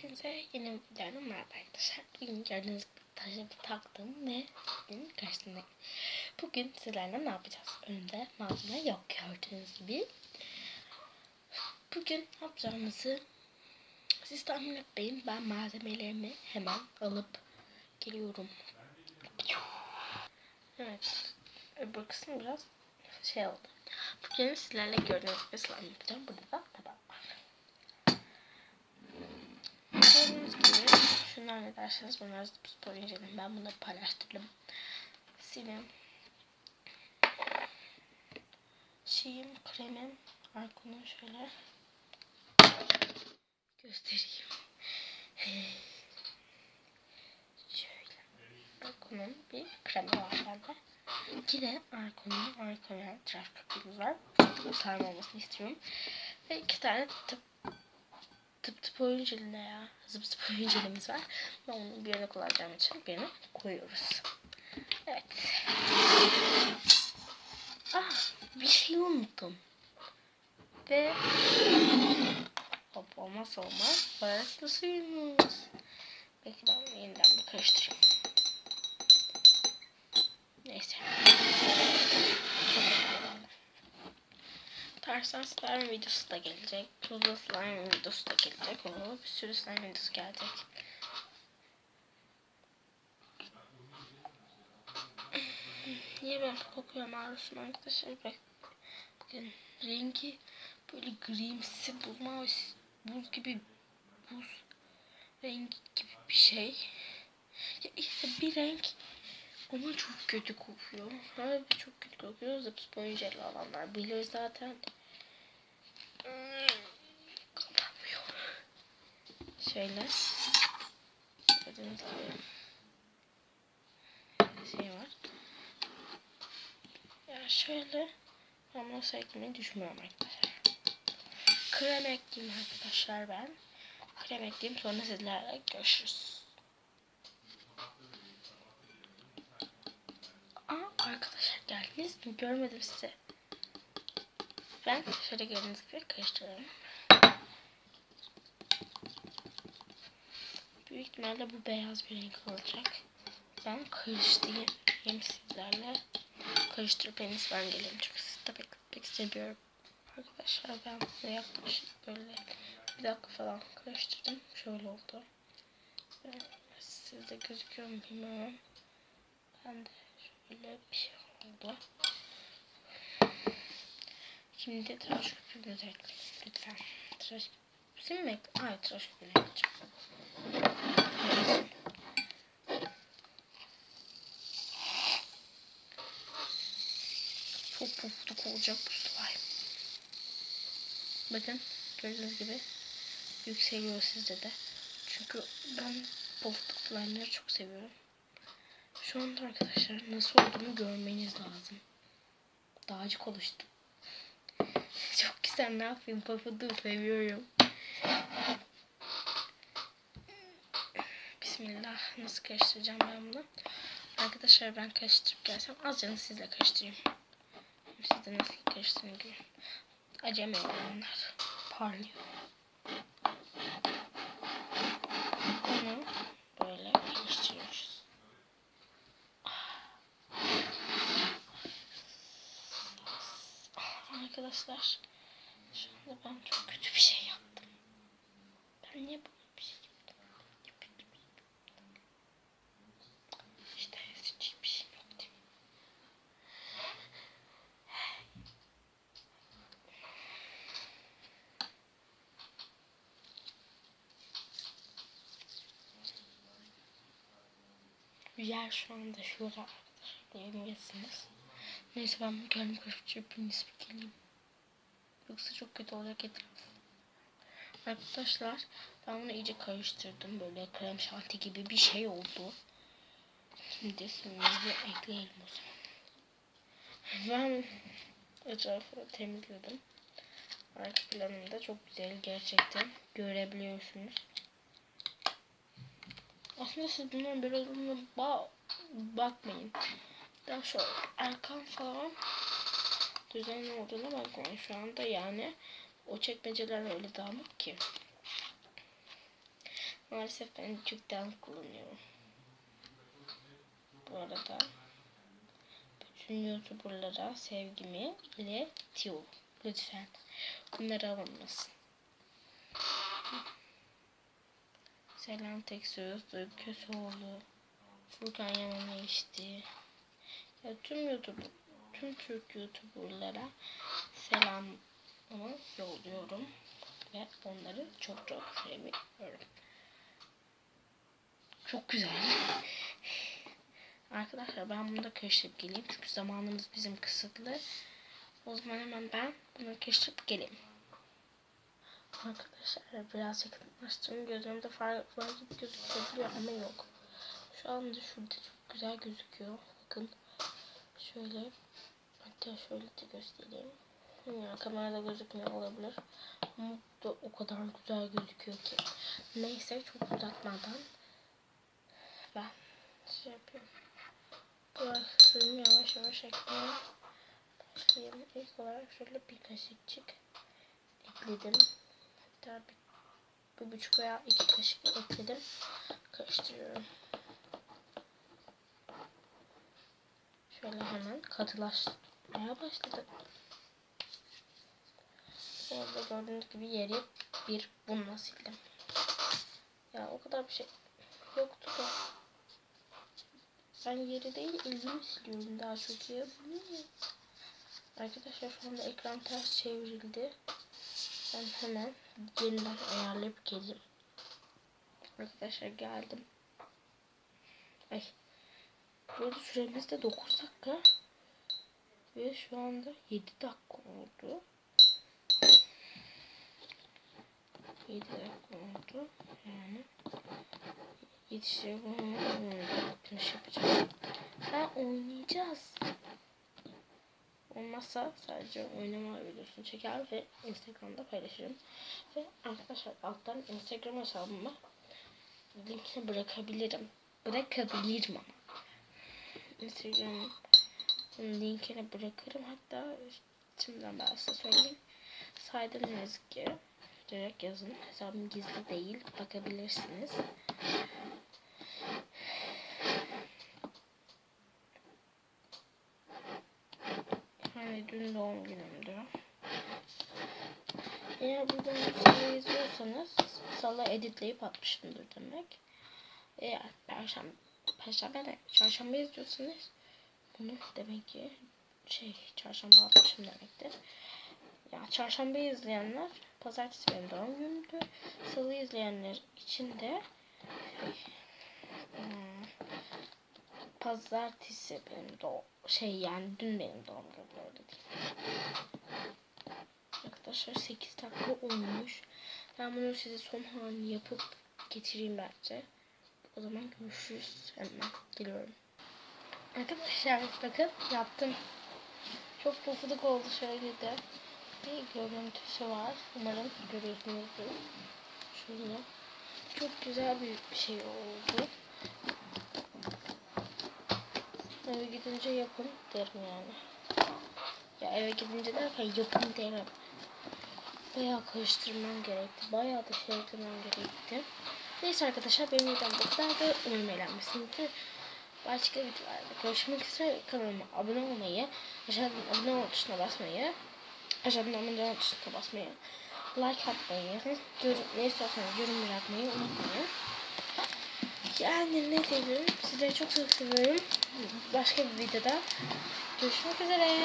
Hepinize yeni bir videodan merhaba arkadaşlar. Bugün gördüğünüz gibi taşı taktım ve sizin karşısındayım. Bugün sizlerle ne yapacağız? Önümde malzeme yok gördüğünüz gibi. Bugün yapacağımızı siz tahmin etmeyin. Ben malzemelerimi hemen alıp geliyorum. Evet. Bu kısım biraz şey oldu. Bugün sizlerle gördüğünüz gibi slime yapacağım. Burada da tabak var. Gördüğünüz gibi şunlar ne derseniz bunlar spor incelim. Ben bunları paylaştırdım. Silim. Kremim. Arkon'u şöyle göstereyim. Şöyle. Arkon'un bir kremi var bende. Yine Arkon'un Arkon'un tıraş köpüğümüz var. Slime olmasını istiyorum. Ve 2 tane tıp oyunculuğunda ya. Zıp oyunculığımız var. Ben onu bir yerine kullanacağım için birine koyuyoruz. Evet. Bir şey unuttum. Ve hop olmazsa olmaz. Paraslı suyumuz. Belki ben yeniden bir karıştırayım. Neyse. Tarsan slime videosu da gelecek. Tuzlu slime videosu da gelecek. Bir sürü slime videosu gelecek. Niye ben kokuya maruzum arkadaşlar? Bakın rengi böyle grimsi buz gibi buz rengi gibi bir şey. Ya işte bir renk ama çok kötü kokuyor. Harbi çok kötü kokuyor. Zıp boyuncalı alanlar bilir zaten. Kapanmıyor. Şöyle. Gördüğünüz gibi şey var. Ya şöyle ama nasıl eklemeyi düşünmüyorum arkadaşlar. Krem ekleyeyim arkadaşlar ben. Krem ekleyeyim sonra sizlerle görüşürüz. Arkadaşlar geldiniz mi? Görmedim sizi. Ben şöyle gördüğünüz gibi karıştırıyorum. Büyük ihtimalle bu beyaz bir renk olacak. Ben karıştırayım sizlerle. Karıştırıp en iyisi ben geleyim. Çünkü sizi de pek seviyorum. Arkadaşlar ben bunu yaklaşık böyle 1 dakika falan karıştırdım. Şöyle oldu. Sizde gözüküyor mu bilmiyorum. Ben de şöyle bir şey oldu. Şimdi tıraş köpüğümüzü ekleyelim lütfen. Tıraş köpüğü mi ekleyelim? Hayır, tıraş köpüğünü ekleyeceğim. Çok pufluk olacak bu slime. Bakın gördüğünüz gibi yükseliyor sizde de. Çünkü ben pufluk slime'ları çok seviyorum. Şu anda arkadaşlar nasıl olduğunu görmeniz lazım. Dağcık oluştu. Çok güzel, ne yapayım, pafuduğu seviyorum. Bismillah, nasıl karıştıracağım ben bunu? Arkadaşlar ben karıştırıp gelsem az canı sizle karıştırayım. Sizde nasıl karıştırdığını görün. Acemi olanlar parlıyor. Bunu böyle karıştırıyoruz. Arkadaşlar şu anda ben çok kötü bir şey yaptım. Ben niye böyle bir şey yaptım? İşte hiç bir şey yaptım. Yer şu anda şurada arkadaşlar. Diyebilirsiniz. Neyse ben bu kendim karıştırıp bir nispi geleyim. Yoksa çok kötü olacak etraf. Arkadaşlar ben bunu iyice karıştırdım. Böyle krem şanti gibi bir şey oldu. Şimdi suyumuzu ekleyelim o zaman. Ben etrafı temizledim. Arka planında çok güzel gerçekten görebiliyorsunuz. Aslında siz bunların böyle olduğuna bakmayın. Daha şu arkan falan düzenli olduğuna bakmayın şu anda, yani o çekmeceler öyle dağınık ki. Maalesef ben çoktan kullanıyorum. Bu arada bütün YouTuber'lara sevgimi iletiyorum. Lütfen bunları alınmasın. Selam Tek Söz, Duygu Köseoğlu, Furkan Yaman işte. Ya tüm Türk YouTuber'lara selamımı yolluyorum ve onları çok seviyorum. Çok güzel. Arkadaşlar ben bunu da karıştırıp geleyim çünkü zamanımız bizim kısıtlı. O zaman hemen ben bunu karıştırıp geleyim. Arkadaşlar biraz yakınlaştırdım. Gözlerimde farklı gözükebiliyor ama yok. Şu anda şurada çok güzel gözüküyor. Bakın şöyle, hatta şöyle de göstereyim. Ya, kamerada gözükmüyor olabilir. Ama da o kadar güzel gözüküyor ki. Neyse çok uzatmadan ben şey yapıyorum. Suyumu yavaş yavaş eklemeye başlayayım. İlk olarak şöyle bir kaşıkçık ekledim. Hatta bir buçuk veya 2 kaşık ekledim. Karıştırıyorum. Şöyle hemen katılaşmaya başladı. Orada gördüğünüz gibi yeri bir bununla sildim. Ya o kadar bir şey yoktu da. Ben yeri değil elimi siliyorum daha çok ya. Bu ne? Arkadaşlar şu anda ekran ters çevrildi. Ben hemen yeniden ayarlayıp geleyim. Arkadaşlar geldim. Ay. Burada süremiz de 9 dakika. Ve şu anda 7 dakika oldu. 7 dakika oldu. Yani yetiştirebiliriz yapacağım. Oynayacağız. Olmazsa sadece oynama videosunu çeker ve Instagram'da paylaşırım. Ve arkadaşlar alttan Instagram hesabıma linkini bırakabilirim. Bırakabilirim ama. Instagram'ın linkini bırakırım. Hatta şimdiden ben size söyleyeyim. Saydım ne yazık ki. Direkt yazın. Hesabım gizli değil. Bakabilirsiniz. Hani dün doğum günümdü. Eğer buradan Salı izliyorsanız Salı editleyip atmışımdır demek. Eğer Çarşamba izliyorsanız bunu demek ki Çarşamba atmışım demektir. Ya Çarşamba izleyenler Pazartesi benim doğum günümdü. Salı izleyenler için de Pazartesi benim yani dün benim doğum günüm, öyle değil. Arkadaşlar 8 dakika olmuş. Ben bunu size son halini yapıp getireyim bence. O zaman görüşürüz. Hemen geliyorum. Arkadaşlar bakın yaptım. Çok pofuduk oldu, şöyle de bir görüntüsü var. Umarım görüyorsunuzdur. Şöyle. Çok güzel bir şey oldu. Eve gidince yapın derim yani. Ya eve gidince derken yapın derim. Bayağı karıştırmam gerekti. Bayağı da şey eklemem gerekti. Neyse arkadaşlar benim videom bu kadar da umarım eğlenmişsinizdir. Başka videolarda görüşmek üzere. Kanalıma abone olmayı, aşağıdan abone ol tuşuna basmayı, aşağıdan abone ol tuşuna basmayı, like atmayı, ne istiyorsanız yorum bırakmayı unutmayın. Yani ne diyebilirim? Sizleri çok seviyorum. Başka bir videoda görüşmek üzere.